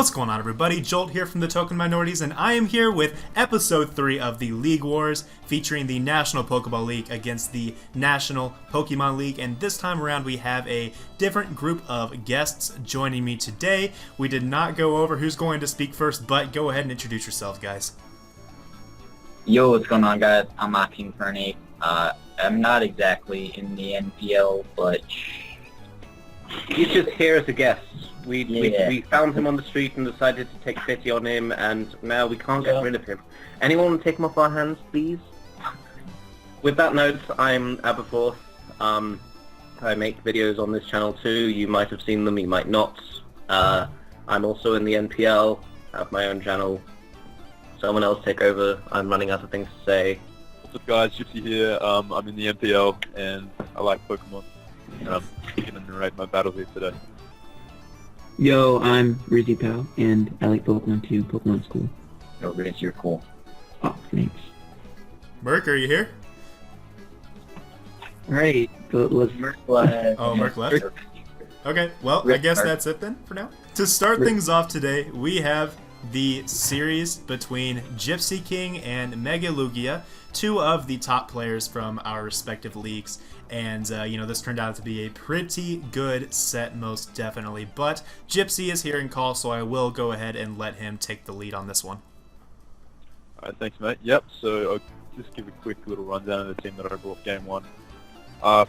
What's going on, everybody? Jolt here from the Token Minorities, and I am here with episode 3 of the League Wars, featuring the National Pokeball League against the National Pokemon League. And this time around, we have a different group of guests joining me today. We did not go over who's going to speak first, but go ahead and introduce yourselves, guys. Yo, what's going on, guys? I'm Akim Fernie. I'm not exactly in the NPL, but he's just here as a guest. We found him on the street and decided to take pity on him, and now we can't get rid of him. Anyone want to take him off our hands, please? With that note, I'm Aberforth. I make videos on this channel too. You might have seen them, you might not. I'm also in the NPL, have my own channel. Someone else take over. I'm running out of things to say. What's up, guys? Gypsy here. I'm in the NPL and I like Pokemon. And I'm going to narrate my battle here today. Yo, I'm Rizzy Pal, and I like Pokemon too, Pokemon School. Yo, Riz, you're cool. Oh, thanks. Merc, are you here? Alright, so let's... Oh, Merc left? Okay, well, I guess that's it then, for now. To start things off today, we have the series between Gypsy King and Mega Lugia, two of the top players from our respective leagues. And, this turned out to be a pretty good set, most definitely. But Gypsy is here in call, so I will go ahead and let him take the lead on this one. Alright, thanks, mate. Yep, so I'll just give a quick little rundown of the team that I brought game 1.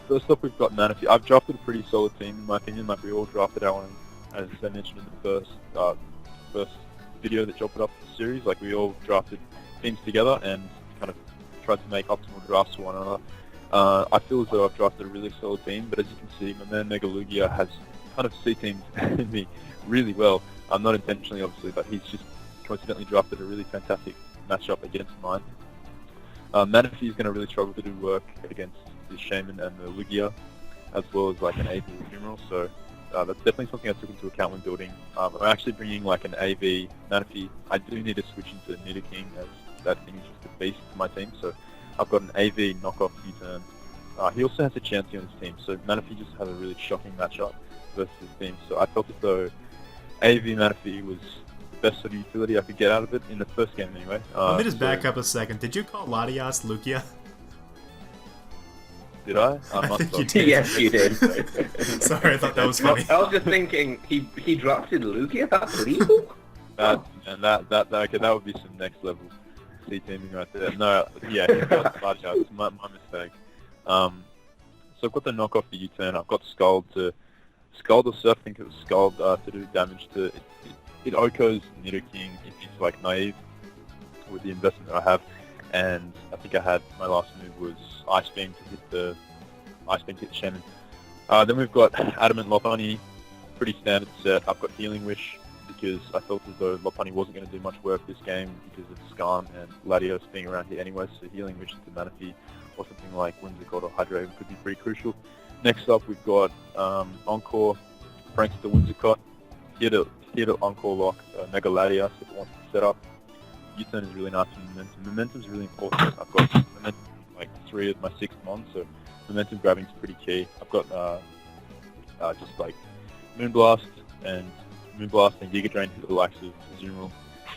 First up, we've got Manaphy. I've drafted a pretty solid team, in my opinion. Like, we all drafted our own, as I mentioned in the first video that Joel put up for the series. Like, we all drafted teams together and kind of tried to make optimal drafts for one another. I feel as though I've drafted a really solid team, but as you can see, my man Mega Lugia has kind of C-teamed me really well. Not intentionally, obviously, but he's just coincidentally drafted a really fantastic matchup against mine. Manaphy is going to really struggle to do work against the Shaman and the Lugia, as well as like an AV Funeral, so that's definitely something I took into account when building. I'm actually bringing like an AV Manaphy. I do need to switch into Nidoking, as that thing is just a beast to my team, so I've got an AV knockoff U-turn. He also has a Chansey on his team, so Manaphy just has a really shocking matchup versus his team. So I felt as though AV Manaphy was the best sort of utility I could get out of it in the first game anyway. Let me just back up a second. Did you call Latias Lugia? Did I? I think you did. Yes, you did. Sorry, I thought that was funny. I was just thinking, he drafted Lugia? That's legal? That would be some next level C-teaming right there. No, yeah, he's got Latias. It's my mistake. So I've got the knockoff for U-turn. I've got Scald or Surf. I think it was Scald to do damage to it. It Oko's Nidoking if he's like naive with the investment that I have. And I think my last move was Ice Beam to hit Shaman. Then we've got Adamant Lopunny, pretty standard set. I've got Healing Wish because I felt as though Lopunny wasn't going to do much work this game because of Skarn and Latios being around here anyway, so Healing Wish into Manaphy or something like Whimsicott or Hydreigon could be pretty crucial. Next up we've got Encore, Prankster Whimsicott, here to Encore lock Mega Latias if it wants to set up. U-turn is really nice for momentum. Momentum is really important. I've got momentum like 3 of my 6 mons, so momentum grabbing is pretty key. I've got just like Moonblast and Giga Drain to the likes of Azumarill.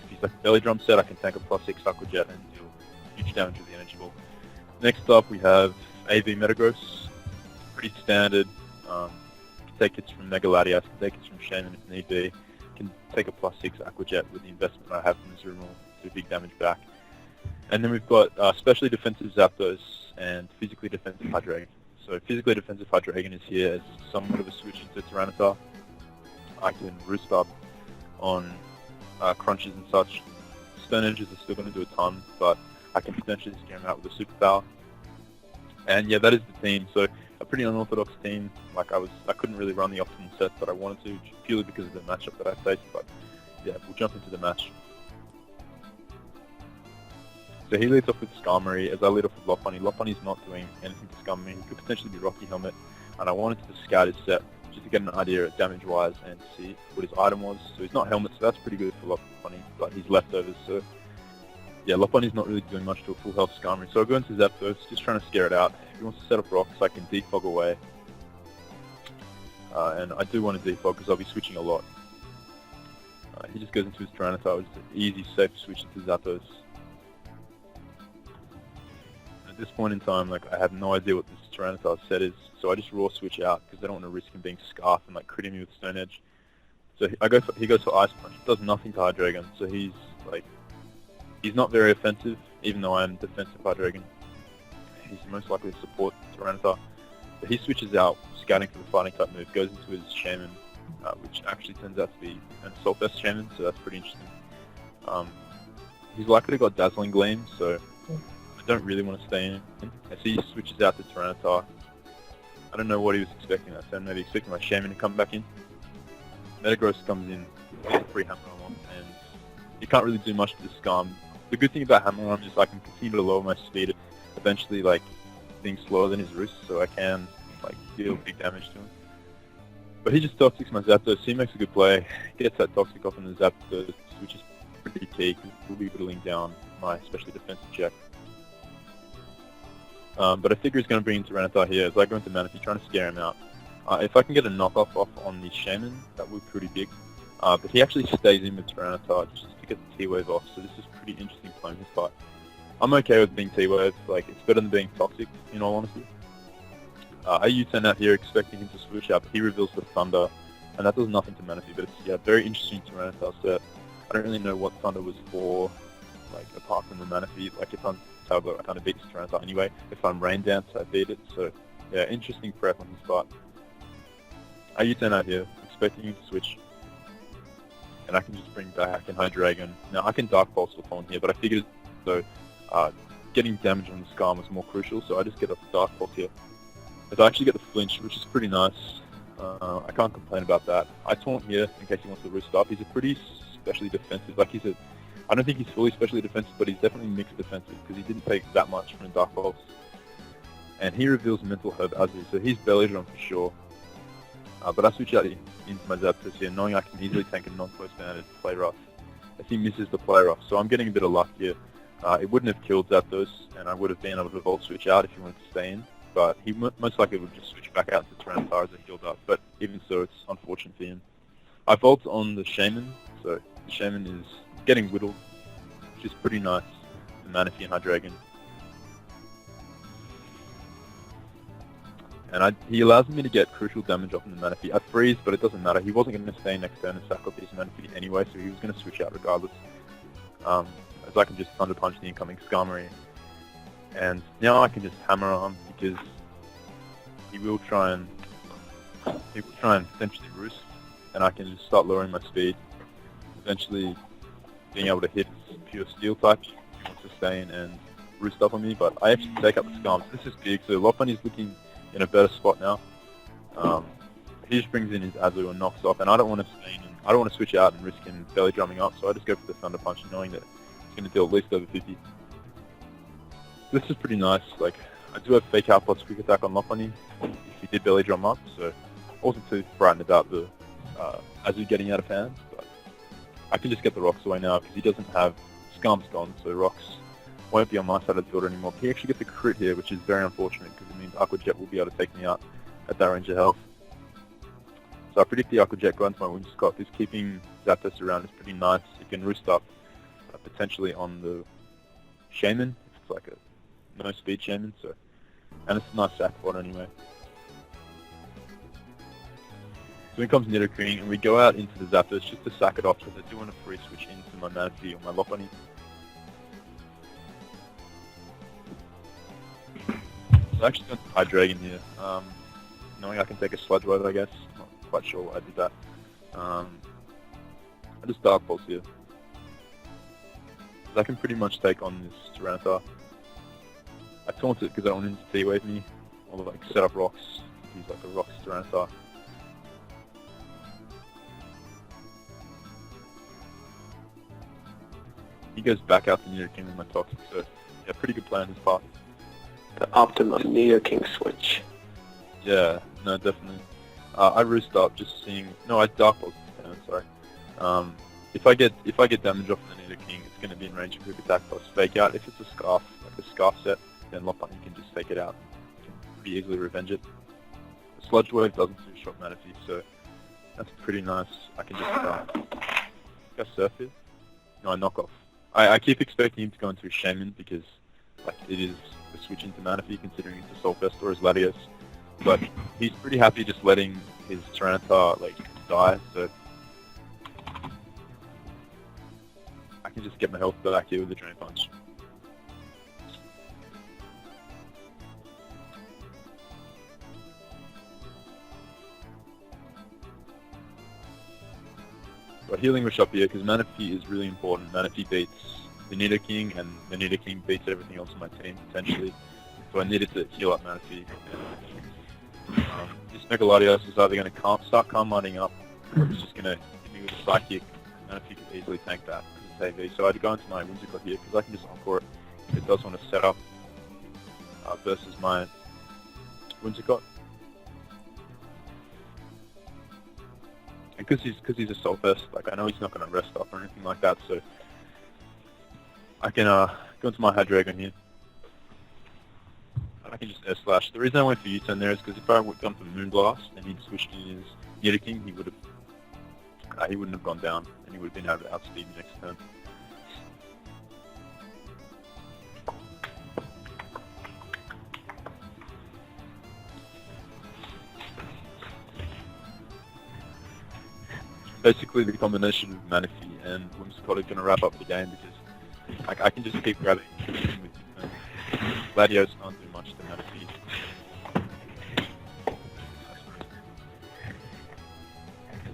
If he's like a belly drum set, I can tank a +6 Aqua Jet and deal huge damage with the Energy Ball. Next up we have AV Metagross, pretty standard. Can take hits from Mega Latias, can take hits from Shaman if need be. Can take a +6 Aqua Jet with the investment I have from Azumarill. Do big damage back. And then we've got specially defensive Zapdos and physically defensive Hydreigon. So physically defensive Hydreigon is here as somewhat of a switch into Tyranitar. I can roost up on crunches and such. Stone Edges are still going to do a ton, but I can potentially scare him out with a superpower. And yeah, that is the team. So a pretty unorthodox team. Like I couldn't really run the optimal set that I wanted to, purely because of the matchup that I faced. But yeah, we'll jump into the match. So he leads off with Skarmory, as I lead off with Lopunny. Lopunny's not doing anything to Skarmory. He could potentially be Rocky Helmet, and I wanted to scout his set just to get an idea of damage-wise and see what his item was. So he's not Helmet, so that's pretty good for Lopunny, but he's leftovers. So yeah, Lopunny's not really doing much to a full health Skarmory. So I go into Zapdos, just trying to scare it out. If he wants to set up rocks, I can defog away. And I do want to defog because I'll be switching a lot. He just goes into his Tyranitar, which is an easy, safe switch into Zapdos. At this point in time, like, I have no idea what this Tyranitar set is, so I just raw switch out because I don't want to risk him being scarfed and like critting me with Stone Edge. So he goes for Ice Punch. It does nothing to Hydreigon, so he's not very offensive, even though I am defensive Hydreigon. He's most likely to support Tyranitar. But he switches out, scouting for the fighting type move, goes into his Shaman, which actually turns out to be an Assault Vest Shaman, so that's pretty interesting. He's likely to got Dazzling Gleam, so I don't really want to stay in. I see he switches out to Tyranitar. I don't know what he was expecting that turn, maybe expecting my Shaman to come back in. Metagross comes in, free Hammer Arm, and you can't really do much to the Scam. The good thing about Hammer Arm is I can continue to lower my speed, eventually like being slower than his Roost, so I can like deal big damage to him. But he just Toxics my Zapdos, he makes a good play, gets that Toxic off on the Zapdos, which is pretty key because we'll be whittling down my especially defensive check. But I figure he's going to bring in Tyranitar here as I go into Manaphy, trying to scare him out. If I can get a knockoff off on the Shaman, that would be pretty big. But he actually stays in with Tyranitar just to get the T-Wave off, so this is pretty interesting playing his part. I'm okay with being T-Wave, like, it's better than being Toxic, in all honesty. I U-turn out here expecting him to switch out, but he reveals the Thunder, and that does nothing to Manaphy, but it's, very interesting Tyranitar set. I don't really know what Thunder was for, like, apart from the Manaphy. Like, if I'm Talbot, I kind of beat this Tyranitar anyway. If I'm Rain Dance, I beat it, so, yeah, interesting prep on his part. I U-turn out here, expecting him to switch, and I can just bring back an Hydreigon. Now, I can Dark Pulse upon here, but I figured, though, getting damage on the Scam was more crucial, so I just get off the Dark Pulse here. As I actually get the flinch, which is pretty nice. I can't complain about that. I taunt here in case he wants to roost up. He's a pretty specially defensive. Like I don't think he's fully specially defensive, but he's definitely mixed defensive because he didn't take that much from the Dark Pulse. And he reveals Mental Herb Azu, so he's Belly Drum for sure. But I switch out into my Zapdos here, knowing I can easily tank a non-close banded Play Rough if he misses the Play Rough. So I'm getting a bit of luck here. It wouldn't have killed Zapdos, and I would have been able to Volt Switch out if he wanted to stay in. But he most likely would just switch back out to Tyranitar as a healed up. But even so, it's unfortunate for him. I Volt on the Shaman, so the Shaman is getting whittled, which is pretty nice. The Manaphy and Hydreigon. And he allows me to get crucial damage off in the Manaphy. I freeze, but it doesn't matter. He wasn't going to stay next turn and sack off his Manaphy anyway, so he was going to switch out regardless. As I can just Thunder Punch the incoming Skarmory. And now I can just Hammer Arm because he will try and essentially roost, and I can just start lowering my speed. Eventually being able to hit pure Steel type if he wants to stay in and roost up on me, but I actually take up the Skarm. So this is big, so Lopunny's looking in a better spot now. He just brings in his Azu and knocks off, and I don't want to stay in, I don't want to switch out and risk him belly drumming up, so I just go for the Thunder Punch knowing that it's going to deal at least over 50. This is pretty nice. Like, I do have Fake Out plus Quick Attack on Lopunny if he did belly drum up, so I wasn't too frightened about the Azu getting out of hand, but I can just get the rocks away now because he doesn't have Skarm's gone, so rocks won't be on my side of the field anymore. He actually gets a crit here, which is very unfortunate because it means Aqua Jet will be able to take me out at that range of health. So I predict the Aqua Jet going to my Wind Scott. This keeping Zapdos around is pretty nice. You can roost up potentially on the Shaman if it's like a no speed Shaman, so, and it's a nice sack spot anyway. So in comes Nidoking, and we go out into the Zapdos just to sack it off because I do want to free switch into my Manaphy or my Lopunny. So I actually got Hydreigon here, knowing I can take a Sludge Wave, I guess. Not quite sure why I did that. I just Dark Pulse here. I can pretty much take on this Tyranitar. I taunt it because I don't want him to T-Wave me, or like set up rocks. He's like a rocks Tyranitar. He goes back out to Nidoking with my Toxic, so yeah, pretty good play on his part. The optimum Nidoking switch. Yeah, no, definitely. I roost up just seeing. No, I Dark Pulse this turn. Sorry. If I get damage off the Nidoking, it's going to be in range of Quick Attack plus Fake Out. If it's a Scarf, like a Scarf set, then Lopunny can just take it out. You can pretty easily revenge it. The Sludge Wave doesn't two-shot Manaphy, so that's pretty nice. I can just guy Surface? No, knockoff. I keep expecting him to go into a Shaman because, like, it is a switch into Manaphy considering it's a Soulfest or his Latios. But he's pretty happy just letting his Tyranitar, like, die, so... I can just get my health back here with the Drain Punch. So healing rush up here because Manaphy is really important. Manaphy beats the Nidoking and the Nidoking beats everything else on my team potentially. So I needed to heal up Manaphy. This Mega Latios is either going to start calm lining up or it's just going to hit me with a Psychic. Manaphy can easily tank that as AV. So I'd go into my Whimsicott here because I can just Encore it if it does want to set up versus my Whimsicott. And because he's a Soulfest, like I know he's not going to rest up or anything like that, so I can go into my Hydreigon here. And I can just Air Slash. The reason I went for U-turn there is because if I would gone for Moonblast and he'd switched in his Nidoking, he wouldn't have gone down, and he would have been able to outspeed me next turn. Basically, the combination of Manaphy and Whimsicott is going to wrap up the game because like, I can just keep grabbing with Latios can't do much to Manaphy.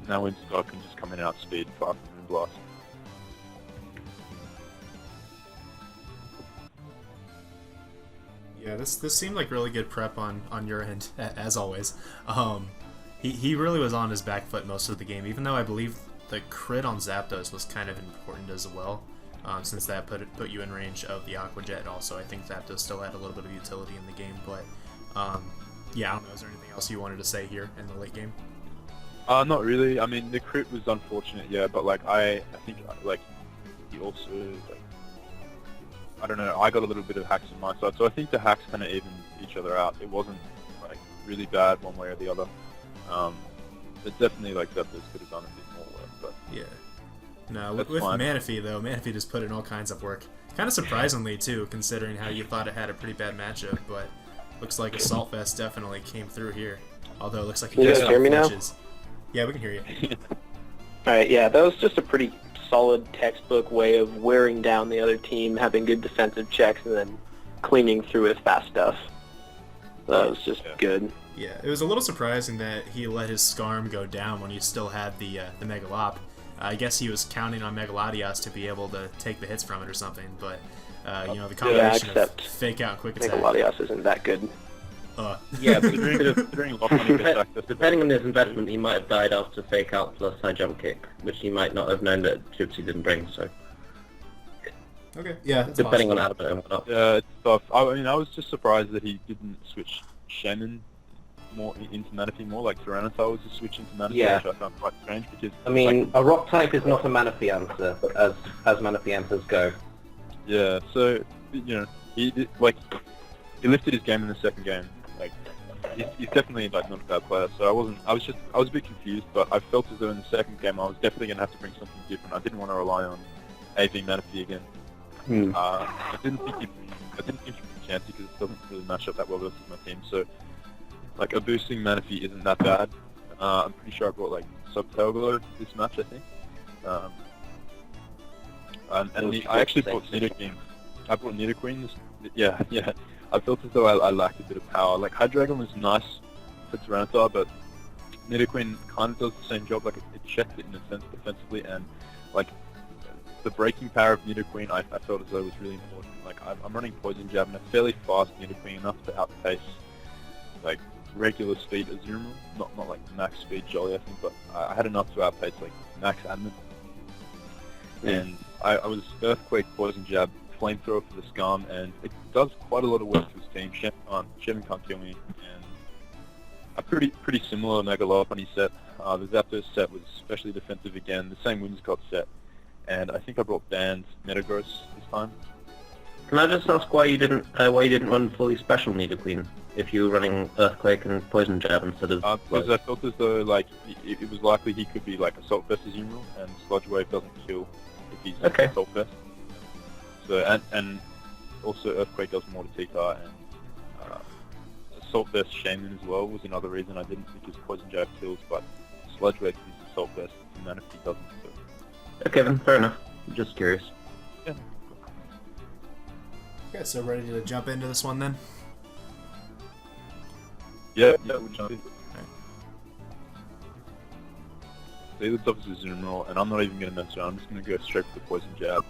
Now Whimsicott can just come in and outspeed far from Moonblast. Yeah, this seemed like really good prep on your end, as always. He really was on his back foot most of the game, even though I believe the crit on Zapdos was kind of important as well, since that put you in range of the Aqua Jet. Also, I think Zapdos still had a little bit of utility in the game, but yeah, I don't know, is there anything else you wanted to say here in the late game? Not really. I mean, the crit was unfortunate, yeah, but like I think like he also like, I don't know. I got a little bit of hacks on my side, so I think the hacks kind of evened each other out. It wasn't like really bad one way or the other. It's definitely like Zapdos could have done a bit more work, but yeah. No, with Manaphy though, Manaphy just put in all kinds of work. Kind of surprisingly too, considering how you thought it had a pretty bad matchup, but looks like Assault Fest definitely came through here. Although it looks like you guys hear me now? Yeah, we can hear you. Alright, yeah, that was just a pretty solid textbook way of wearing down the other team, having good defensive checks, and then cleaning through with fast stuff. So that was just good. Yeah, it was a little surprising that he let his Skarm go down when he still had the Megalop. I guess he was counting on Megaladios to be able to take the hits from it or something, but you know, the combination of Fake Out and Quick Attack. Megaladios isn't that good. Yeah, but depending on his investment, he might have died after Fake Out plus High Jump Kick, which he might not have known that Gypsy didn't bring, so... Okay, yeah, depending on Albert and whatnot. Yeah, it's tough. I mean, I was just surprised that he didn't switch Shaman more into Manaphy more, like Tyranitar was a switch into Manaphy, Yeah. which I found quite strange because... I mean, like, a Rock type is not a Manaphy answer, as Manaphy answers go. yeah, so, you know, he lifted his game in the second game. Like, he's definitely like not a bad player, so I was a bit confused, but I felt as though in the second game I was definitely going to have to bring something different. I didn't want to rely on AV Manaphy again. I didn't think he'd be chancy because it doesn't really match up that well versus my team, so like a boosting Manaphy isn't that bad. I'm pretty sure I brought like Subtail Glow this match, I think. I actually brought Nidoking. I brought Nidoqueen. Yeah. I felt as though I lacked a bit of power. Like Hydreigon was nice for Tyranitar, but Nidoqueen kind of does the same job. Like it checks it in a sense defensively, and like the breaking power of Nidoqueen, I felt as though was really important. Like I'm running Poison Jab and a fairly fast Nidoqueen, enough to outpace like regular speed Azumarill, not like max speed Jolly, I think, but I had enough to outpace like max Adamant. And I was Earthquake, Poison Jab, Flamethrower for the Skarm, and it does quite a lot of work for his team. Shaman can't kill me, and a pretty similar Megalopony set. The Zapdos set was especially defensive again, the same Whimsicott set, and I think I brought banned Metagross this time. Can I just ask why you didn't run fully special Nidoqueen if you were running Earthquake and Poison Jab instead of? Because I felt as though like it was likely he could be like Assault Vest as usual, and Sludge Wave doesn't kill if he's Okay. Assault Vest. So and also Earthquake does more to T-Tar, and Assault Vest Shaman as well was another reason I didn't, because Poison Jab kills, but Sludge Wave is Assault Vest, and Manaphy doesn't. So. Okay, then fair enough. Just curious. Yeah. Okay, so ready to jump into this one then? Yeah, we'll jump in. So the top is Zoom Roll, and I'm not even going to mess around, I'm just going to go straight for the Poison Jab.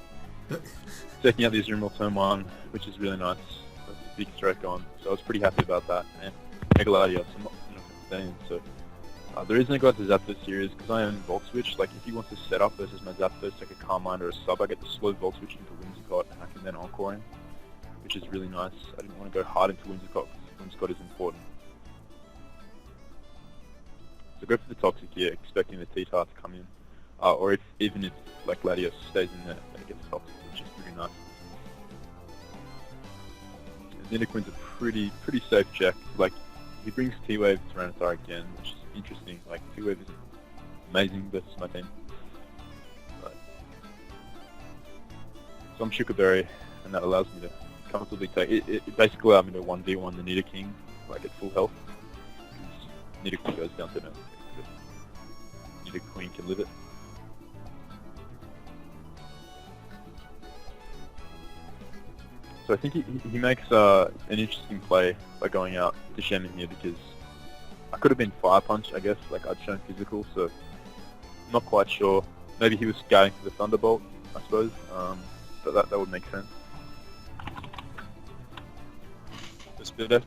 Taking out the Zoom Roll turn 1, which is really nice. That's a big strike on, so I was pretty happy about that. And Megaladios, I'm not saying, so... the reason I got the Zapdos here is because I own Volt Switch. Like, if he wants to set up versus my Zapdos like a Carmine or a Sub, I get the slow Volt Switch into Whimsicott, and I can then Encore him, which is really nice. I didn't want to go hard into Whimsicott, because Whimsicott is important. So go for the Toxic here, expecting the T-Tar to come in. Or even if, like, Latios stays in there, then it gets Toxic, which is pretty nice. And Nidoqueen's a pretty safe check. Like, he brings T-Wave Tyranitar again, which is interesting. Like, T-Wave isn't amazing versus my team. But... So I'm Shukaberry, and that allows me to comfortably take... It basically allowed me to 1v1 the Nidoking, like, at full health. Nidoqueen goes down to no. Nidoqueen can live it. So I think he makes an interesting play by going out to Shaman here, because I could have been Fire Punch, I guess, like I'd shown physical, so I'm not quite sure. Maybe he was scouting for the Thunderbolt, I suppose, but that would make sense.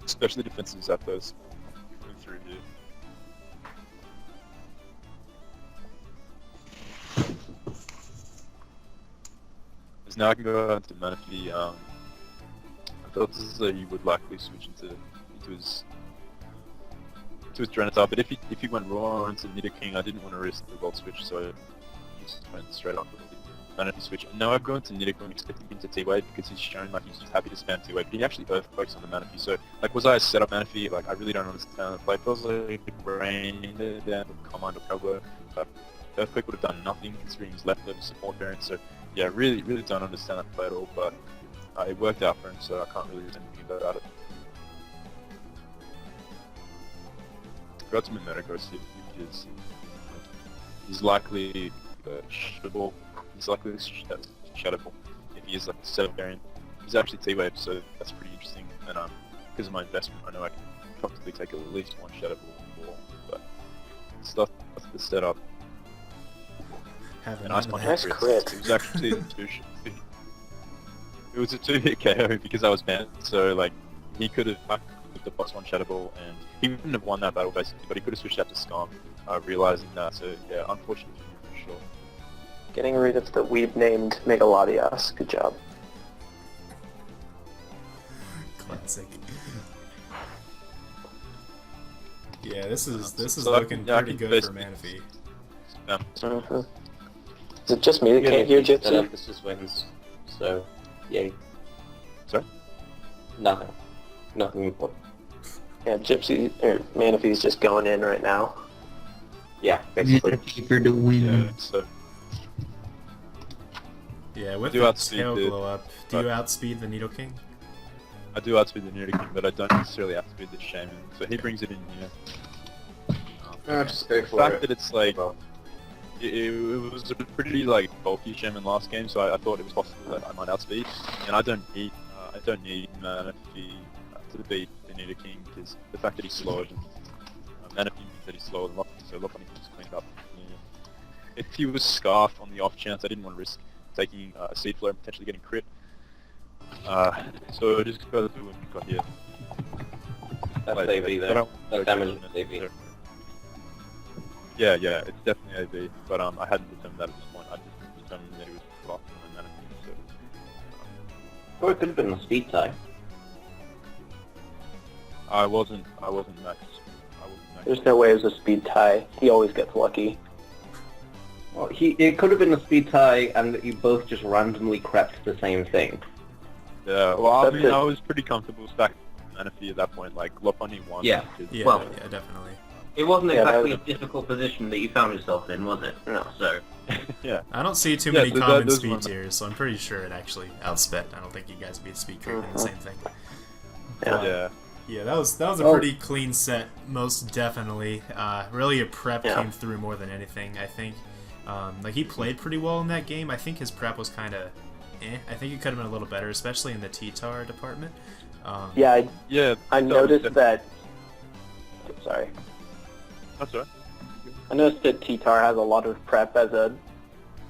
Especially defensive Zapdos coming through here. Because now I can go out to Manaphy. I thought this is that he would likely switch into his Dranitar, but if he went raw into Nidoking, I didn't want to risk the Volt Switch, so he just went straight up with the Manaphy switch. And now I've gone to Nidoking expecting him to T-Wave, because he's shown like he's just happy to spam T-Wave, but he actually Earthquakes on the Manaphy, so like was I a setup Manaphy? Like I really don't understand the play. It feels like the brain down with Command or Pokeball, but Earthquake would have done nothing considering his leftover support variant, so yeah, really don't understand that play at all, but it worked out for him, so I can't really do anything about it. Got some Metagross here, because he's likely Shadow Ball. He's likely Shadow Ball. If he is like a setup variant, he's actually T-Wave, so that's pretty interesting. And because of my investment, I know I can comfortably take at least one Shadow Ball. But stuff the setup. Have And Ice Punch Nice crit. It was actually it was a 2-hit KO because I was banned, so like he could have with the +1 Shadow Ball, and he wouldn't have won that battle basically, but he could have switched out to Scum, realizing that. So yeah, unfortunately for sure. Getting rid of the weeb named Megaladios. Good job. Classic. Yeah, this is So looking yeah, I pretty can good for basically- Manaphy. Mm-hmm. Is it just me that can't hear Gypsy? This just wins. So, yay. Sorry? Nothing. Nothing. Yeah, Gypsy or Manaphy's just going in right now. Yeah, basically. Keeper to win. Yeah, so Yeah, with do the outspeed tail the- glow up, do you outspeed the Nidoking? I do outspeed the Nidoking, but I don't necessarily outspeed the Shaman. So he brings it in here. Just go The for fact it. that it's like it was a pretty like bulky Shaman last game, so I thought it was possible that I might outspeed. And I don't need Manaphy to beat the Nidoking, because the fact that he's slower than Manaphy means that he's slower than Lopunny, so Lopunny can just clean it up. Yeah. If he was Scarf on the off chance, I didn't want to risk taking a Seed Flare and potentially getting crit. So just go through what we've got here. That's Like, AB I there. don't That go damage judgment. is AB. Yeah, it's definitely AB, but I hadn't determined that at this point. I just determined that it was blocked on my Manaphy, so... Or it could have been a speed tie. I wasn't max. There's no way it was a speed tie. He always gets lucky. Well, it could have been a speed tie, and that you both just randomly crept the same thing. Yeah, well, I That's mean, it. I was pretty comfortable stacking Manaphy at that point. Like, Lopunny won. Yeah. Yeah, Well- yeah, definitely. It wasn't Yeah, that exactly was- a difficult position that you found yourself in, was it? No. So, Yeah. I don't see too Yeah, many so common those speed one- tiers, so I'm pretty sure it actually outsped. I don't think you guys beat speed creep in the same thing. Yeah. Yeah. Yeah, that was a Oh. pretty clean set, most definitely. Really, your prep Yeah. came through more than anything. I think, like he played pretty well in that game. I think his prep was kind of, I think it could have been a little better, especially in the T-Tar department. Yeah, Yeah. I noticed that. Sorry. That's right. I noticed that T-Tar has a lot of prep as a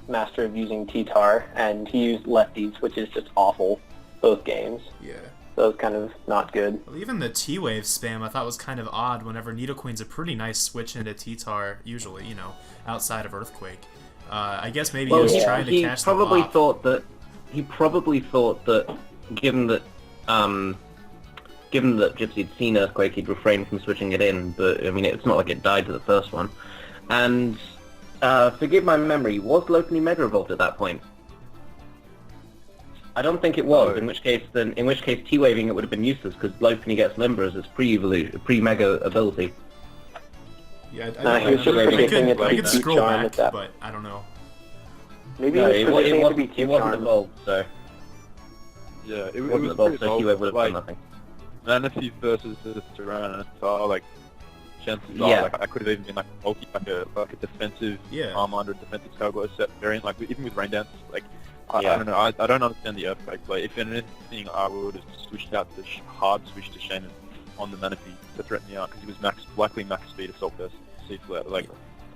master of using T-Tar, and he used lefties, which is just awful, both games. Yeah. So it's kind of not good. Well, even the T-Wave spam I thought was kind of odd whenever Nidoqueen's a pretty nice switch into T-Tar, usually, you know, outside of Earthquake. I guess maybe he was trying to catch the probably bop. thought that given that Gypsy had seen Earthquake, he'd refrain from switching it in. But I mean, it's not like it died to the first one. And forgive my memory, was Lopunny Mega Evolved at that point? I don't think it was. No. In which case, T-waving it would have been useless because Lopunny gets Limber as its pre-Mega ability. Yeah, He was just I predicting it to I be could scroll T-Charm back, at that. but I don't know. Maybe No, he was predicting it to be it wasn't T-Charm. evolved, so Yeah, it it was wasn't evolved, pretty so T-wave would have like, done nothing. Manaphy versus the Tyranitar, like, chances Yeah. are, like, I could have even been, like, multi, like a defensive Yeah. Armand or defensive Tailglow set variant, like, even with Rain Dance, like, I Yeah. don't know, I don't understand the Earthquake play. If anything, I would have switched out the hard switch to Shaman on the Manaphy to threaten the out, because he was likely max speed Assault Burst, C-Flat, like,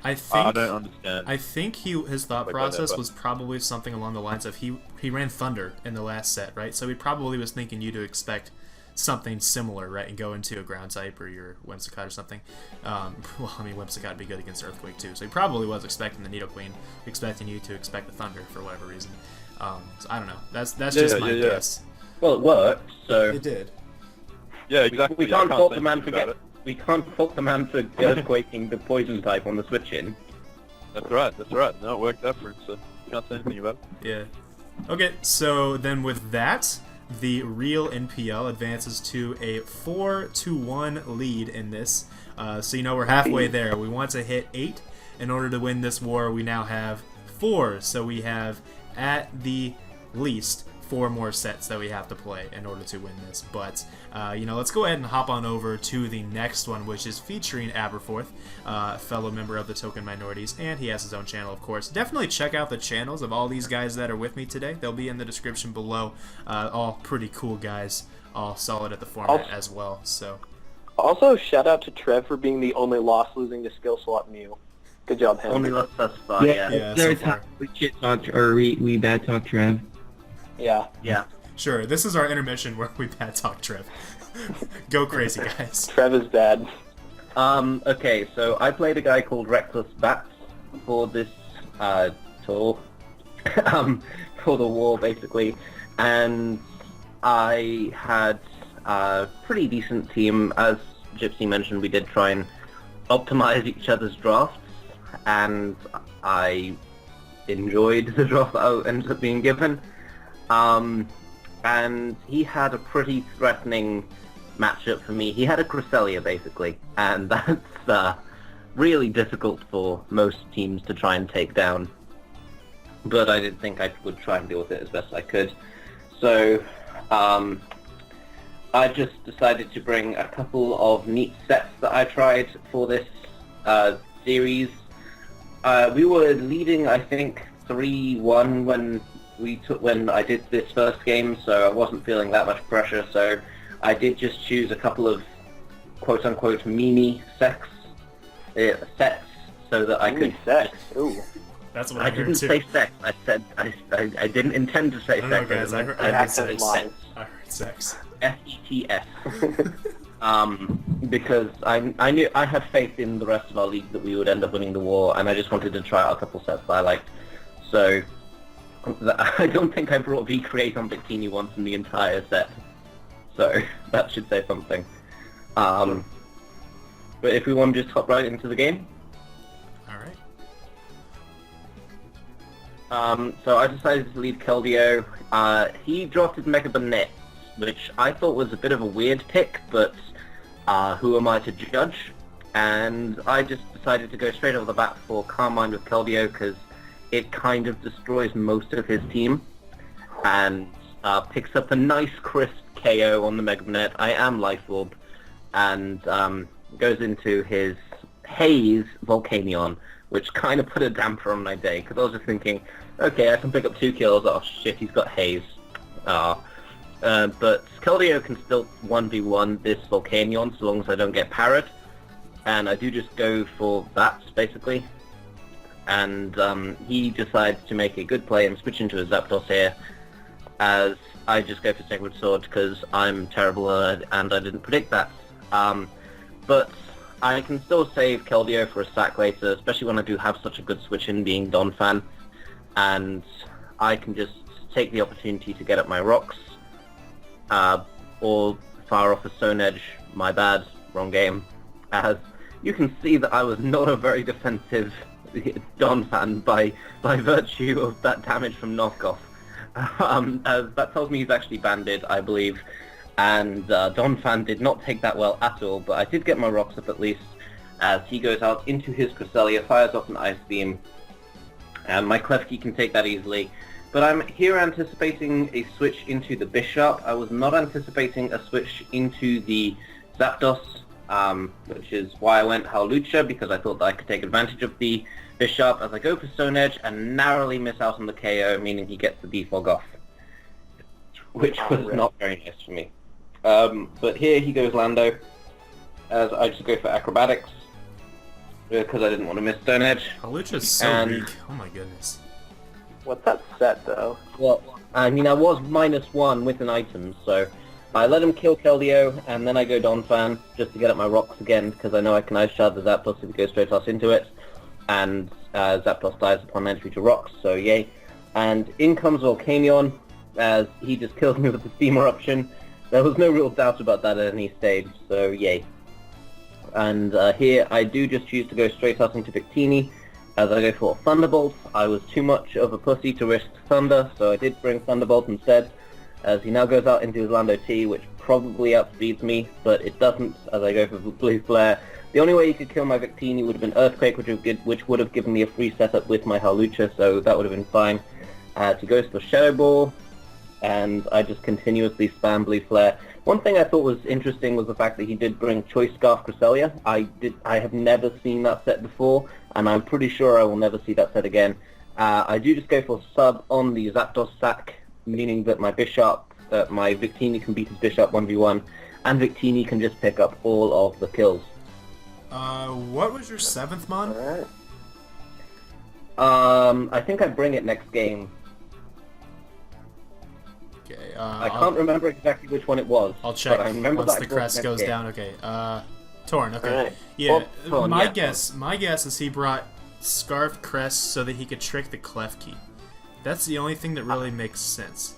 I think I don't understand. I think his thought Like that, process but- was probably something along the lines of he ran Thunder in the last set, right? So he probably was thinking you to expect something similar, right, and go into a ground type or your Whimsicott or something. Well, I mean, Whimsicott would be good against Earthquake too, so he probably was expecting the Nidoqueen, expecting you to expect the Thunder for whatever reason. So I don't know. That's just my yeah. guess. Well, it worked, so It did. Yeah, exactly. we can't I fault say the man anything for about it. we can't fault the man for Earthquaking the Poison type on the switch in. That's right. No, it worked out for him, so you can't say anything about it. Yeah. Okay, so then with that, the real NPL advances to a 4-1 lead in this. So you know we're halfway there. We want to hit 8 in order to win this war. We now have 4, so we have at the least 4 more sets that we have to play in order to win this. But you know, let's go ahead and hop on over to the next one, which is featuring Aberforth, fellow member of the Token Minorities, and he has his own channel, of course. Definitely check out the channels of all these guys that are with me today. They'll be in the description below. All pretty cool guys, all solid at the format as well. So Also, shout out to Trev for being the only loss losing to Skill Swap Mew. Good job, him. Only left thus far, yeah. Yeah, There so are far. times we shit talk or we bad talk Trev. Yeah. Yeah. sure, this is our intermission where we bad talk Trev. Go crazy, guys. Trev is bad. Okay, so I played a guy called Reckless Bats for this tour, for the war basically, and I had a pretty decent team. As Gypsy mentioned, we did try and optimize each other's drafts, and I enjoyed the draft that I ended up being given. And he had a pretty threatening matchup for me. He had a Cresselia basically, and that's really difficult for most teams to try and take down. But I did think I would try and deal with it as best I could. So I just decided to bring a couple of neat sets that I tried for this series. We were leading, I think, 3-1 when I did this first game, so I wasn't feeling that much pressure. So I did just choose a couple of quote-unquote mini sets so that I could. Sex. Ooh. That's what I I heard didn't too. say sex. I said I didn't intend to say I don't know, sex. guys. I heard Accent sex. lines. I heard sex. FETS. Because I knew I had faith in the rest of our league that we would end up winning the war, and I just wanted to try out a couple sets that I liked. So I don't think I brought V-Create on Victini once in the entire set. So that should say something. But if we want to just hop right into the game. All right. So I decided to leave Keldeo. He drafted Mega Bonnet, which I thought was a bit of a weird pick, but who am I to judge? And I just decided to go straight over the bat for Carmine with Keldeo because it kind of destroys most of his team and picks up a nice crisp KO on the Mega Bonnet. I am Life Orb, and goes into his Haze Volcanion, which kind of put a damper on my day because I was just thinking, okay, I can pick up 2 kills. Oh shit, he's got Haze. But Keldeo can still 1v1 this Volcanion so long as I don't get parried. And I do just go for bats, basically. And he decides to make a good play and switch into a Zapdos here, as I just go for Sacred Sword because I'm terrible and I didn't predict that. But I can still save Keldeo for a sack later, especially when I do have such a good switch in being Donphan. And I can just take the opportunity to get up my rocks, or fire off a Stone Edge. My bad, wrong game. As you can see that I was not a very defensive Donphan by virtue of that damage from knockoff. As that tells me he's actually banded, I believe. And Donphan did not take that well at all, but I did get my rocks up at least, as he goes out into his Cresselia, fires off an Ice Beam, and my Klefki can take that easily. But I'm here anticipating a switch into the Bisharp. I was not anticipating a switch into the Zapdos, which is why I went Howlucha, because I thought that I could take advantage of the Bisharp as I go for Stone Edge and narrowly miss out on the KO, meaning he gets the defog off, which was not very nice for me. But here he goes Lando, as I just go for Acrobatics, because I didn't want to miss Stone Edge. Howlucha's so weak. Oh my goodness. What's that set, though? Well, I mean, I was -1 with an item, so I let him kill Keldeo, and then I go Donphan just to get up my rocks again, because I know I can Ice Shard the Zapdos if he goes straight toss into it, and Zapdos dies upon entry to rocks, so yay. And in comes Volcanion, as he just kills me with the Steam Eruption. There was no real doubt about that at any stage, so yay. And here I do just choose to go straight up into Victini, as I go for Thunderbolt. I was too much of a pussy to risk Thunder, so I did bring Thunderbolt instead, as he now goes out into his Lando T, which probably outspeeds me, but it doesn't, as I go for Blue Flare. The only way he could kill my Victini would have been Earthquake, which would have given me a free setup with my Howlucha, so that would have been fine. He goes for Shadow Ball, and I just continuously spam Blue Flare. One thing I thought was interesting was the fact that he did bring Choice Scarf Cresselia. I have never seen that set before, and I'm pretty sure I will never see that set again. I do just go for sub on the Zapdos sack, meaning that my Victini can beat his Bisharp 1v1, and Victini can just pick up all of the kills. What was your 7th mon? Alright. I think I bring it next game. Okay, I can't remember exactly which one it was. I'll check but I remember once that the I brought it crest next goes game. down. Okay, Torn, okay. Alright. Yeah, Torn, my yeah. guess is he brought Scarf Crest so that he could trick the Klefki. That's the only thing that really makes sense.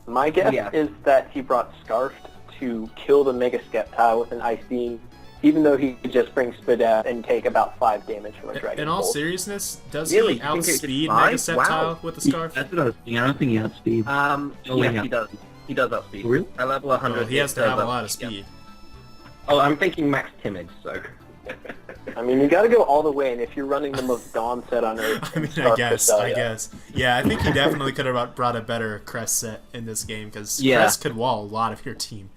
My guess Yeah. is that he brought Scarfed to kill the Mega Skeptile with an Ice Beam, even though he could just bring Spit out and take about 5 damage from a Dragon In all Bolt. seriousnly, does Really? he You think it just outspeed flies? Mega Sceptile Wow. with the Scarf? That's what I was thinking. I don't think he outspeed. Yes, yeah. he does. He does outspeed. Really? At level 100, Oh, he has to does have a lot of outspeed, yeah. speed. Oh, I'm thinking max timid, so. I mean, you gotta go all the way, and if you're running the most Dawn set on Earth... I mean, Scarf I Cresselia, guess. Yeah, I think he definitely could have brought a better Crest set in this game, because Yeah. Crest could wall a lot of your team.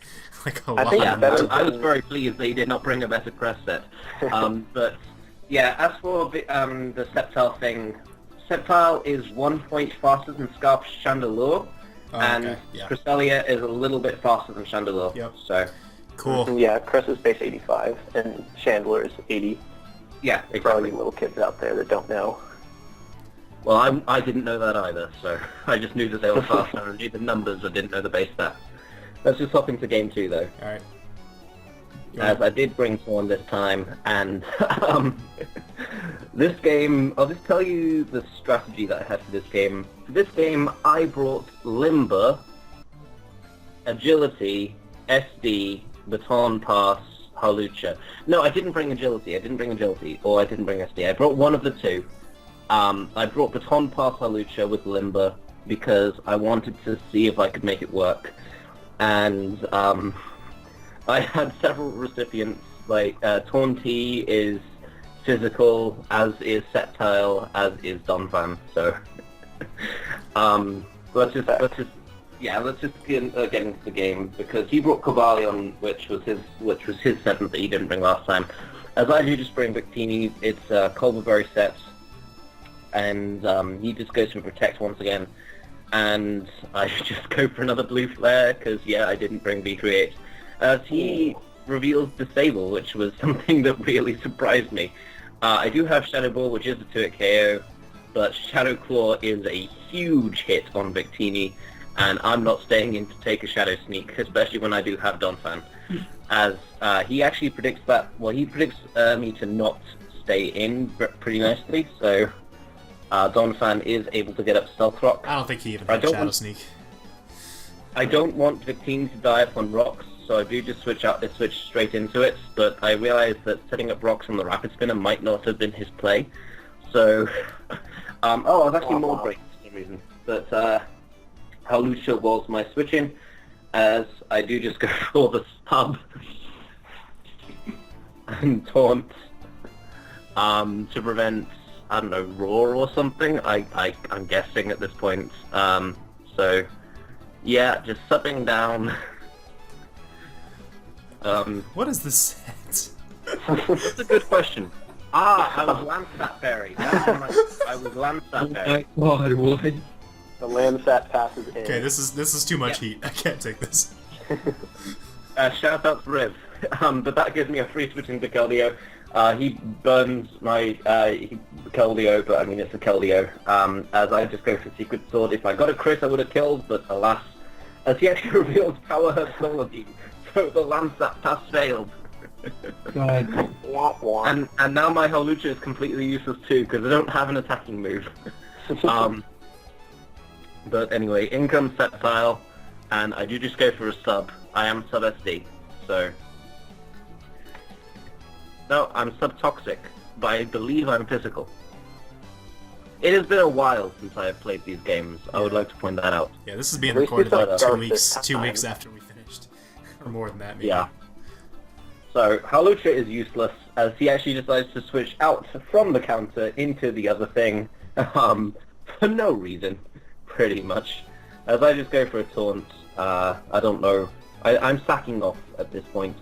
Like, a I lot think Yeah, of better them. I was very pleased that he did not bring a better crest set. But yeah, as for the Sceptile thing, Sceptile is 1 point faster than Scarf Chandelure, Oh, and okay, yeah. Cresselia is a little bit faster than Chandelure. Yep. So Cool. Yeah, Crest is base 85, and Chandler is 80. yeah, For all you exactly. little kids out there that don't know. Well, I didn't know that either, so I just knew that they were faster and I knew the numbers, but didn't know the base stats. Let's just hop into game 2 though. Alright. As I did bring Thorn this time, and this game, I'll just tell you the strategy that I had for this game. For this game, I brought Limber, Agility, SD, Baton Pass, Howlucha. No, I didn't bring Agility, or I didn't bring SD. I brought one of the two. I brought Baton past Halucha with Limber because I wanted to see if I could make it work. And I had several recipients, like Taunty is physical, as is Septile, as is Donphan. So let's just get into the game, because he brought Cobalion, which was his seventh that he didn't bring last time. As I do just bring Victini, it's Culverberry sets, and he just goes for Protect once again, and I just go for another blue flare, because yeah, I didn't bring V38. As he reveals Disable, which was something that really surprised me. I do have Shadow Ball, which is a 2-hit KO, but Shadow Claw is a huge hit on Victini, and I'm not staying in to take a Shadow Sneak, especially when I do have Donphan. As he actually predicts that, well, he predicts me to not stay in pretty nicely, so Donphan is able to get up Stealth Rock. I don't think he even had Shadow Sneak. I don't want Victini to die upon rocks, so I do just switch straight into it, but I realize that setting up rocks on the Rapid Spinner might not have been his play. So, I was actually more break for some reason. But Halucha was my switch-in, as I do just go for the sub and taunt to prevent, I don't know, roar or something. I'm guessing at this point. So, yeah, just subbing down. What is this set? That's a good question. I was Landsat Berry. I was Landsat Berry. Oh my god, what? The Landsat passes in. Okay, this is too much heat. I can't take this. Shout out to Riv. But that gives me a free switch into Keldeo. He burns my Keldeo, but I mean it's a Keldeo. As I just go for Secret Sword. If I got a crit, I would have killed, but alas, as he actually reveals Power Herb Solar Beam, so the Landsat pass failed. God. And now my Halucha is completely useless too, because I don't have an attacking move. But anyway, in comes Septile, and I do just go for a sub. I am sub SD, so... No, I'm sub-toxic, but I believe I'm physical. It has been a while since I have played these games, I would like to point that out. Yeah, this is being At least recorded you like thought 2 Dark weeks, this 2 time. weeks after we finished. Or more than that, maybe. Yeah. So, Halucha is useless, as he actually decides to switch out from the counter into the other thing, for no reason, pretty much. As I just go for a taunt, I don't know, I'm sacking off at this point.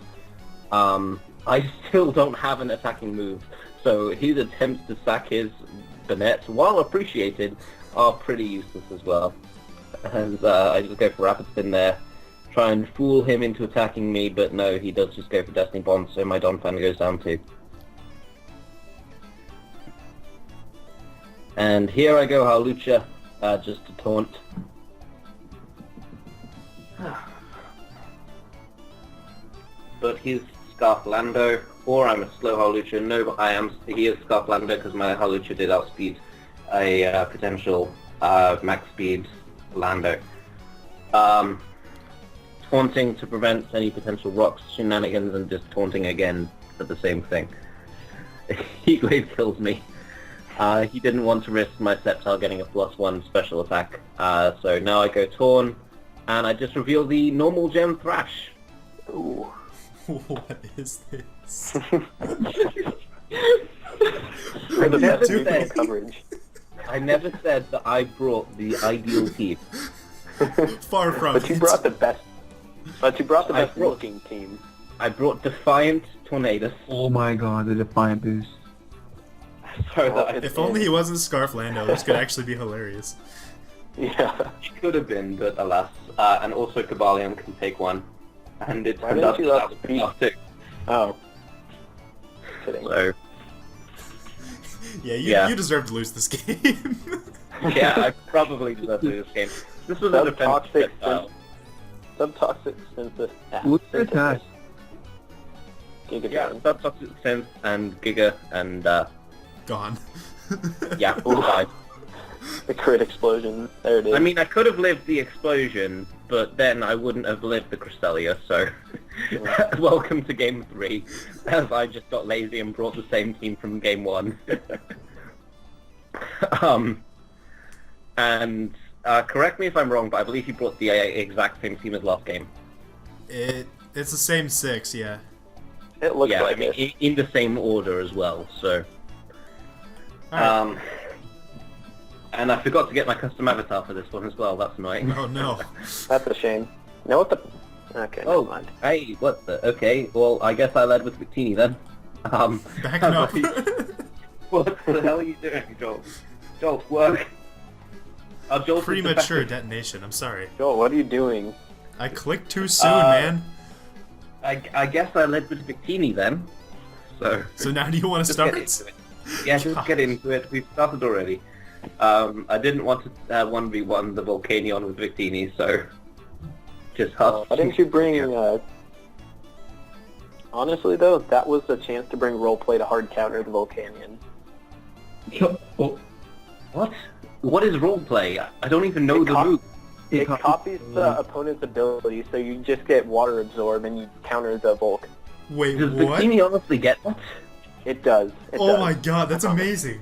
I still don't have an attacking move, so his attempts to sack his Bennett, while appreciated, are pretty useless as well. And I just go for Rapid Spin there, try and fool him into attacking me, but no, he does just go for Destiny Bond, so my Donphan goes down too. And here I go, Halucha, just to taunt. But he's Scarflando, or I'm a slow Halucha. No, but he is Scarflando because my Halucha did outspeed a potential max speed Lando. Taunting to prevent any potential rocks shenanigans, and just taunting again for the same thing. Heatwave kills me. He didn't want to risk my Septile getting a +1 special attack, so now I go Torn, and I just reveal the normal gem Thrash. Ooh. What is this? For the Never best said. coverage. I never said that I brought the ideal team. Far from But you it. brought the best. But you brought the I best brought- looking team. I brought Defiant Tornadus. Oh my god, the Defiant boost. So that I If only he wasn't Scarflando, this could actually be hilarious. Yeah. It could have been, but alas. And also Cobalion can take one. And it Why turned didn't out you that let I was speed- enough too. Oh. Kidding. So, Yeah, Yeah. you deserve to lose this game. yeah, I probably deserve to lose this game. This was a defensive Sub-toxic style. Subtoxic synthesis. What's your attack? Giga Yeah, Dragon. Subtoxic Synth and Giga and, Gone. yeah, bye. The crit explosion. There it is. I mean, I could have lived the explosion, but then I wouldn't have lived the Crystalia, so... Welcome to Game 3, as I just got lazy and brought the same team from Game 1. And correct me if I'm wrong, but I believe he brought the exact same team as last game. It's the same 6, yeah. It looks Yeah, like I mean, it. in the same order as well. So, Alright. and I forgot to get my custom avatar for this one as well. That's annoying. Oh no. That's a shame. Know what the... Okay, Oh, never mind. hey, what the? Okay, well, I guess I led with Victini then. Backing up. What the hell are you doing, Joel? Joel, work. Joel's Premature detonation, I'm sorry. Joel, what are you doing? I clicked too soon, man. I guess I led with Victini then. So now do you want to just start? get into it. Yeah, just get into it. We've started already. I didn't want to 1v1 the Volcanion with Victini, so just Why didn't you bring... Honestly, though, that was the chance to bring roleplay to hard counter the Volcanion. Oh, What? What is roleplay? I don't even know It the co- move. It copies the opponent's ability, so you just get water absorb and you counter the Volk. Wait, Does what? Victini honestly get that? It does. It Oh does. my god, that's amazing.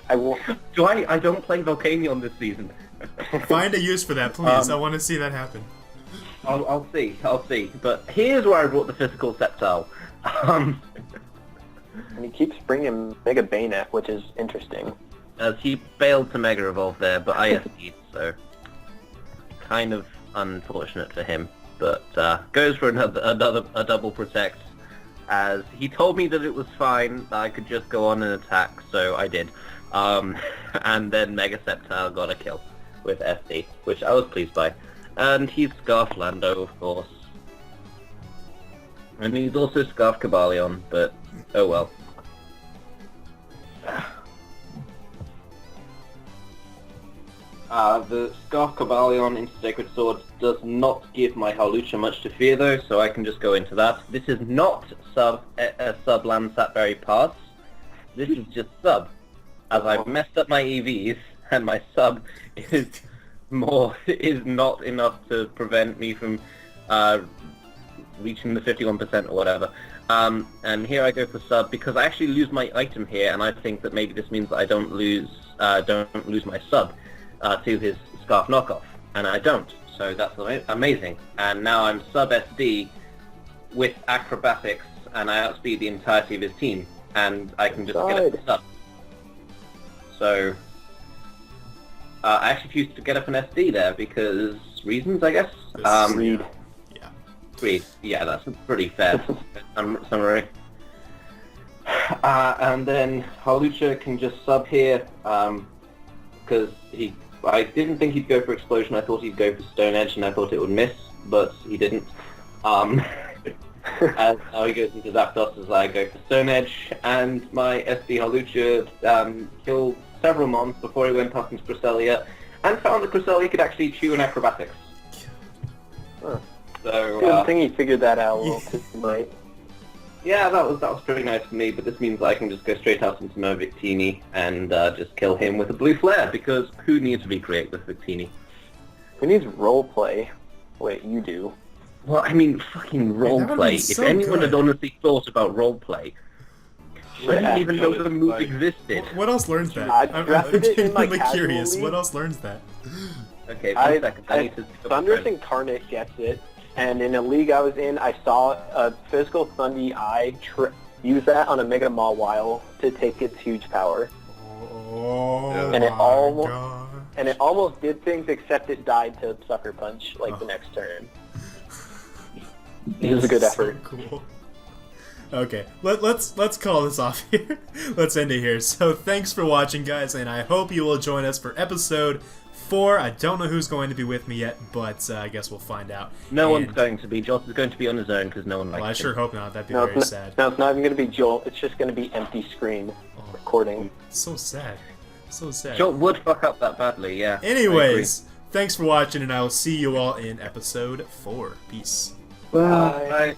I will... I don't play Volcanion this season. Find a use for that, please. I want to see that happen. I'll see. But here's where I brought the physical Sceptile. And he keeps bringing Mega Bayonet, which is interesting. As he failed to Mega Evolve there, but ISD'd, so kind of unfortunate for him. But goes for a double protect, as he told me that it was fine, that I could just go on and attack, so I did. And then Mega Sceptile got a kill with SD, which I was pleased by. And he's Scarf Lando, of course. And he's also Scarf Cabalion, but oh well. The Scarf Cabalion into Sacred Sword does not give my Hawlucha much to fear though, so I can just go into that. This is not sub Lansatberry Pass. This is just sub. As I've messed up my EVs, and my sub is not enough to prevent me from reaching the 51% or whatever. And here I go for sub because I actually lose my item here, and I think that maybe this means that I don't lose my sub to his Scarf knockoff, and I don't. So that's amazing. And now I'm sub SD with acrobatics, and I outspeed the entirety of his team, and I can just get up the sub. So I actually choose to get up an SD there because reasons, I guess. Read. Great. Yeah, that's a pretty fair summary. And then Hawlucha can just sub here, because I didn't think he'd go for Explosion. I thought he'd go for Stone Edge, and I thought it would miss, but he didn't. As now he goes into Zapdos as I go for Stone Edge, and my SD Hawlucha killed several mons before he went up into Cresselia, and found that Cresselia could actually chew in Acrobatics. Huh. So, Good thing he figured that out a little too late. yeah, that was pretty nice for me, but this means I can just go straight out into no Victini and just kill him with a blue flare, because who needs to recreate with Victini? Who needs roleplay? Wait, you do. Well, I mean, fucking roleplay. If so anyone good. had honestly thought about roleplay, I didn't Yeah. even know the move existed. What else learns that? I I'm drafted it in my genuinely curious. casual What league. else learns that? Okay, 1 second. I need to... Thunderous Incarnate gets it, and in a league I was in, I saw a physical Thundy Eye use that on a Mega Mawile to take its huge power. Oh And it my almost- god. And it almost did things, except it died to Sucker Punch, like, the next turn. It was a good effort. So cool. Okay, let's call this off here. Let's end it here. So thanks for watching, guys, and I hope you will join us for episode 4. I don't know who's going to be with me yet, but I guess we'll find out. No And- one's going to be. Joss is going to be on his own because no one likes Well, I him. sure hope not. That'd be No, very sad. no, it's not even going to be Joel. It's just going to be empty screen recording. So sad. So sad. Joel would fuck up that badly, yeah. I agree. Anyways, thanks for watching, and I will see you all in episode 4. Peace. well. Bye.